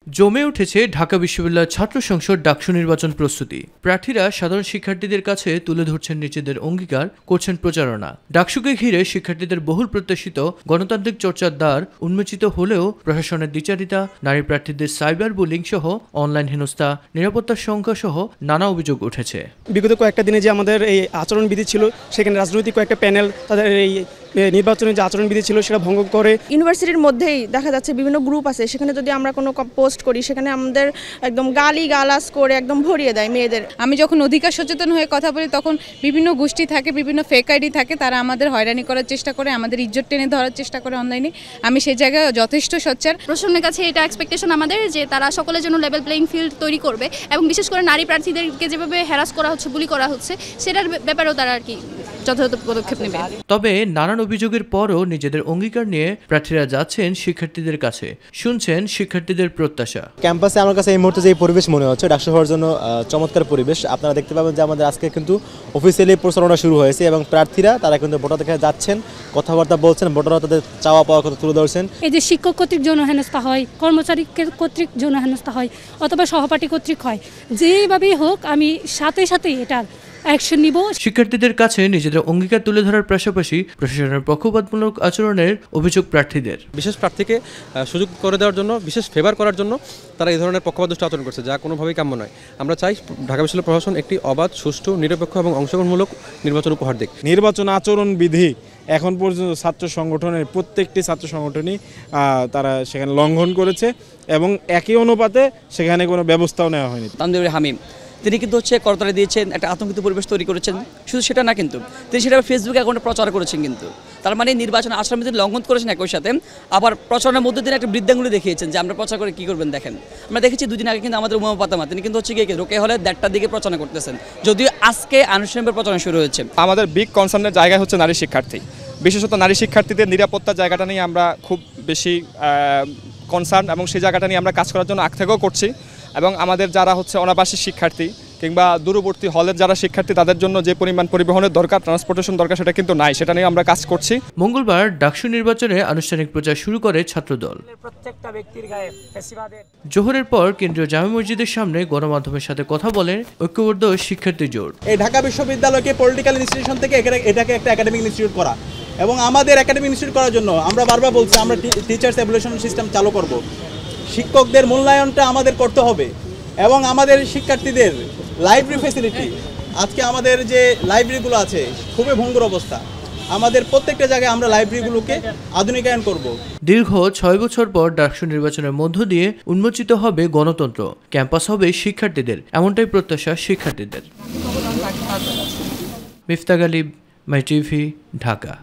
জমে উঠেছে ঢাকা বিশ্ববিদ্যালয় ছাত্র সংসদ ডাকসু নির্বাচন প্রস্তুতি। প্রার্থীরা সাধারণ শিক্ষার্থীদের কাছে তুলে ধরছেন নিজেদের অঙ্গীকার, করছেন প্রচারণা। ডাকসুকে ঘিরে শিক্ষার্থীদের বহুল প্রত্যাশিত গণতান্ত্রিক চর্চার দ্বার উন্মোচিত হলেও প্রশাসনের দ্বিচারিতা, নারী প্রার্থীদের সাইবার বুলিং সহ অনলাইন হেনস্থা, নিরাপত্তার সংখ্যা সহ নানা অভিযোগ উঠেছে। বিগত কয়েকটা দিনে যে আমাদের এই আচরণবিধি ছিল, সেখানে রাজনৈতিক কয়েকটা প্যানেল তাদের এই নির্বাচনের যে আচরণবিধি ছিল সেটা ভঙ্গ করে। ইউনিভার্সিটির মধ্যেই দেখা যাচ্ছে বিভিন্ন গ্রুপ আছে, সেখানে যদি আমরা কোনো পোস্ট করি সেখানে আমাদের একদম গালাজ করে একদম ভরিয়ে দেয় মেয়েদের। আমি যখন অধিকার সচেতন হয়ে কথা বলি তখন বিভিন্ন গোষ্ঠী থাকে, বিভিন্ন ফেক আইডি থাকে, তারা আমাদের হয়রানি করার চেষ্টা করে, আমাদের ইজ্জত টেনে ধরার চেষ্টা করে অনলাইনে। আমি সেই জায়গায় যথেষ্ট সোচ্চার। প্রশাসনের কাছে এটা এক্সপেকটেশন আমাদের যে তারা সকলের জন্য লেভেল প্লেইং ফিল্ড তৈরি করবে এবং বিশেষ করে নারী প্রার্থীদেরকে যেভাবে হ্যারাস করা হচ্ছে, বুলি করা হচ্ছে, সেটার ব্যাপারেও তারা আর কি যথাযথ পদক্ষেপ নেবে। তবে নানান অভিযোগের পরও নিজেদের অঙ্গীকার নিয়ে প্রার্থীরা যাচ্ছেন শিক্ষার্থীদের কাছে, শুনছেন শিক্ষার্থীদের প্রত্যাশা। ক্যাম্পাসে আমার কাছে এই মুহূর্তে যে পরিবেশ মনে হচ্ছে ডাকসু হওয়ার জন্য চমৎকার পরিবেশ। আপনারা দেখতে পাবেন যে আমাদের আজকে কিন্তু অফিসিয়ালি প্রচারণা শুরু হয়েছে এবং প্রার্থীরা তারা কিন্তু ভোটারদের কাছে যাচ্ছেন, কথাবার্তা বলছেন, ভোটাররা তাদের চাওয়া পাওয়ার কথা তুলে ধরছেন। এই যে শিক্ষক কর্তৃক যৌন হেনস্থা হয়, কর্মচারী কর্তৃক যৌন হেনস্থা হয়, অথবা সহপাঠী কর্তৃক হয়, যেভাবেই হোক আমি সাথে সাথে এটার অ্যাকশন নিব। শিক্ষার্থীদের কাছে নিজেদের অঙ্গীকার তুলে ধরার পাশাপাশি প্রশাসনের পক্ষপাতমূলক আচরণের অভিযোগ প্রার্থীদের। বিশেষ প্রার্থীকে সুযোগ করে দেওয়ার জন্য, বিশেষ ফেভার করার জন্য তারা এই ধরনের পক্ষপাতদুষ্ট আচরণ করছে, যা কোনোভাবেই কাম্য নয়। আমরা চাই ঢাকা বিশ্ববিদ্যালয় প্রশাসন একটি অবাধ, সুষ্ঠু, নিরপেক্ষ এবং অংশগ্রহণমূলক নির্বাচন উপহার দিক। নির্বাচন আচরণ বিধি এখন পর্যন্ত ছাত্র সংগঠনের প্রত্যেকটি ছাত্র সংগঠনই তারা সেখানে লঙ্ঘন করেছে এবং একই অনুপাতে সেখানে কোনো ব্যবস্থাও নেওয়া হয়নি। তানভীর হামিম তিনি কিন্তু করতালি দিয়েছেন, একটা আতঙ্কিত পরিবেশ তৈরি করেছেন। শুধু সেটা না, কিন্তু তিনি সেটা ফেসবুক অ্যাকাউন্টে প্রচার করেছেন। কিন্তু তার মানে নির্বাচন আচরণবিধি লঙ্ঘন করেছেন, একই সাথে আবার প্রচারণার মধ্যে তিনি একটা বৃদ্ধাঙ্গুলি দেখিয়েছেন যে আমরা প্রচার করে কী করবেন। দেখেন, আমরা দেখেছি দুদিন আগে কিন্তু আমাদের উমা পাতামা তিনি কিন্তু রোকে হলে 1:30টার দিকে প্রচারণা করতেছেন, যদিও আজকে আনুষ্ঠানিক প্রচারণা শুরু হয়েছে। আমাদের বিগ কনসার্নের জায়গা হচ্ছে নারী শিক্ষার্থী, বিশেষত নারী শিক্ষার্থীদের নিরাপত্তার জায়গাটা নিয়ে আমরা খুব বেশি কনসার্ন এবং সেই জায়গাটা নিয়ে আমরা কাজ করার জন্য আগ থেকেও করছি। এবং আমাদের যারা অনাবাসিক শিক্ষার্থী কিংবা দূরবর্তী হলের যারা শিক্ষার্থী, তাদের জন্য যে পরিমাণ পরিবহনের দরকার, ট্রান্সপোর্টেশন দরকার, সেটা কিন্তু নাই। সেটা নিয়ে আমরা কাজ করছি। মঙ্গলবার ডাকসু নির্বাচনে আনুষ্ঠানিক প্রচার শুরু করে ছাত্রদল। জোহরের পর কেন্দ্রীয় জামে মসজিদের সামনে গণমাধ্যমের সাথে কথা বলেন ঐক্যবদ্ধ শিক্ষার্থী জোট। এই ঢাকা বিশ্ববিদ্যালয়কে পলিটিক্যাল ইনস্টিটিউশন থেকে এটাকে একটা একাডেমিক ইনস্টিটিউট করা এবং আমাদের একাডেমিক ইনস্টিটিউট করার জন্য আমরা বারবার বলছি আমরা টিচার্স এভ্যালুয়েশন সিস্টেম চালু করব। শিক্ষকদের মূল্যায়নটা আমাদের করতে হবে এবং আমাদের শিক্ষার্থীদের লাইব্রেরি ফ্যাসিলিটি, আজকে আমাদের যে লাইব্রেরিগুলো আছে খুবই ভঙ্গুর অবস্থা, আমাদের প্রত্যেকটা জায়গায় আমরা লাইব্রেরিগুলোকে আধুনিকায়ন করব। দীর্ঘ 6 বছর পর ডাকসু নির্বাচনের মধ্য দিয়ে উন্মোচিত হবে গণতন্ত্র, ক্যাম্পাস হবে শিক্ষার্থীদের, এমনটাই প্রত্যাশা শিক্ষার্থীদের। মিফতাহ গালিব, মাই টিভি, ঢাকা।